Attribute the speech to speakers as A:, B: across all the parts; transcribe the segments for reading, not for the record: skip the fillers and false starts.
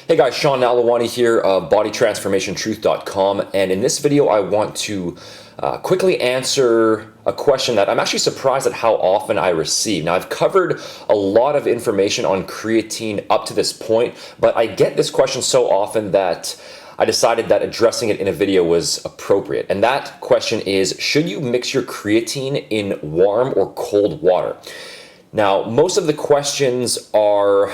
A: Hey guys, Sean Nalawani here of BodyTransformationTruth.com, and in this video I want to quickly answer a question that I'm actually surprised at how often I receive. Now, I've covered a lot of information on creatine up to this point, but I get this question so often that I decided that addressing it in a video was appropriate. And that question is, should you mix your creatine in warm or cold water? Now, most of the questions are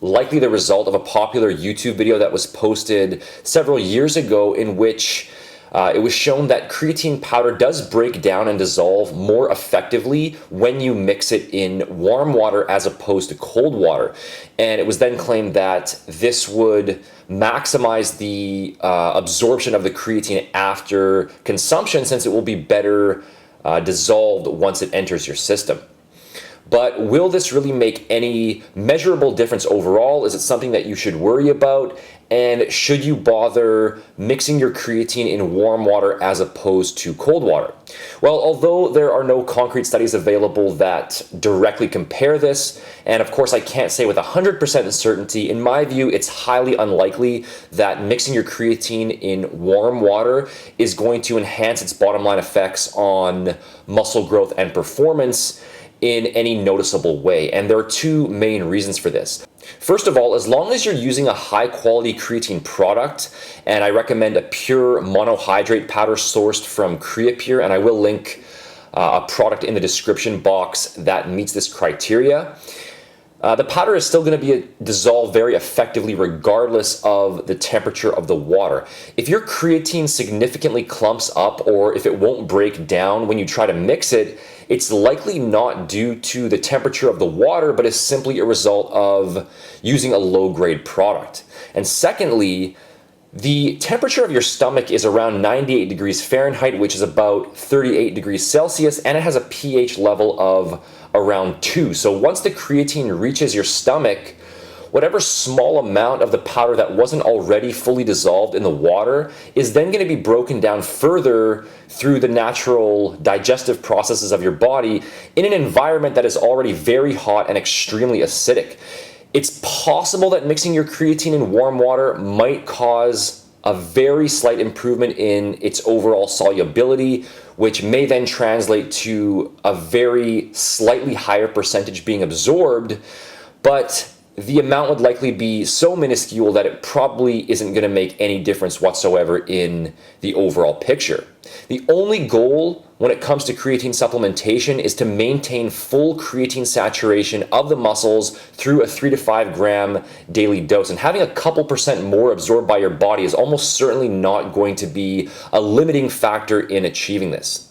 A: likely the result of a popular YouTube video that was posted several years ago in which it was shown that creatine powder does break down and dissolve more effectively when you mix it in warm water as opposed to cold water. And it was then claimed that this would maximize the absorption of the creatine after consumption, since it will be better dissolved once it enters your system. But will this really make any measurable difference overall? Is it something that you should worry about? And should you bother mixing your creatine in warm water as opposed to cold water? Well, although there are no concrete studies available that directly compare this, and of course I can't say with 100% certainty, in my view it's highly unlikely that mixing your creatine in warm water is going to enhance its bottom line effects on muscle growth and performance in any noticeable way. And there are two main reasons for this. First of all, as long as you're using a high quality creatine product, and I recommend a pure monohydrate powder sourced from Creapure, and I will link a product in the description box that meets this criteria, the powder is still going to be dissolved very effectively regardless of the temperature of the water. If your creatine significantly clumps up, or if it won't break down when you try to mix it, it's likely not due to the temperature of the water, but is simply a result of using a low-grade product. And secondly, the temperature of your stomach is around 98 degrees Fahrenheit, which is about 38 degrees Celsius, and it has a pH level of around 2. So once the creatine reaches your stomach, whatever small amount of the powder that wasn't already fully dissolved in the water is then going to be broken down further through the natural digestive processes of your body in an environment that is already very hot and extremely acidic. It's possible that mixing your creatine in warm water might cause a very slight improvement in its overall solubility, which may then translate to a very slightly higher percentage being absorbed, but the amount would likely be so minuscule that it probably isn't going to make any difference whatsoever in the overall picture. The only goal when it comes to creatine supplementation is to maintain full creatine saturation of the muscles through a 3 to 5 gram daily dose. And having a couple percent more absorbed by your body is almost certainly not going to be a limiting factor in achieving this.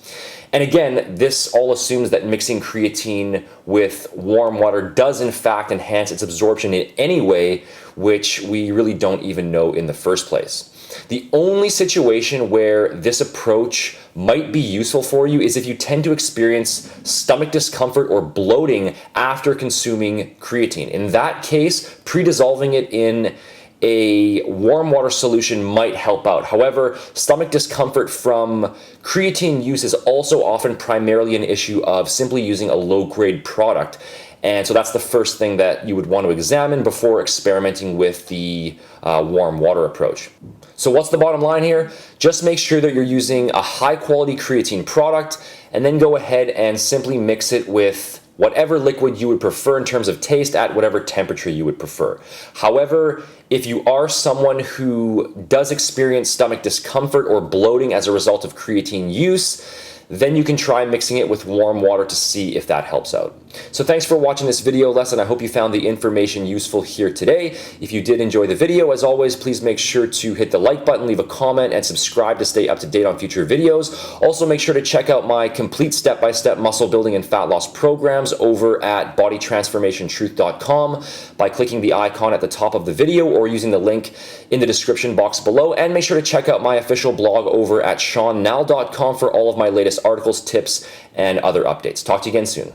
A: And again, this all assumes that mixing creatine with warm water does in fact enhance its absorption in any way, which we really don't even know in the first place. The only situation where this approach might be useful for you is if you tend to experience stomach discomfort or bloating after consuming creatine. In that case, pre-dissolving it in a warm water solution might help out. However, stomach discomfort from creatine use is also often primarily an issue of simply using a low-grade product. And so that's the first thing that you would want to examine before experimenting with the warm water approach. So what's the bottom line here? Just make sure that you're using a high-quality creatine product, and then go ahead and simply mix it with whatever liquid you would prefer in terms of taste at whatever temperature you would prefer. However, if you are someone who does experience stomach discomfort or bloating as a result of creatine use, then you can try mixing it with warm water to see if that helps out. So thanks for watching this video lesson. I hope you found the information useful here today. If you did enjoy the video, as always, please make sure to hit the like button, leave a comment, and subscribe to stay up to date on future videos. Also, make sure to check out my complete step-by-step muscle building and fat loss programs over at BodyTransformationTruth.com by clicking the icon at the top of the video or using the link in the description box below. And make sure to check out my official blog over at SeanNal.com for all of my latest articles, tips, and other updates. Talk to you again soon.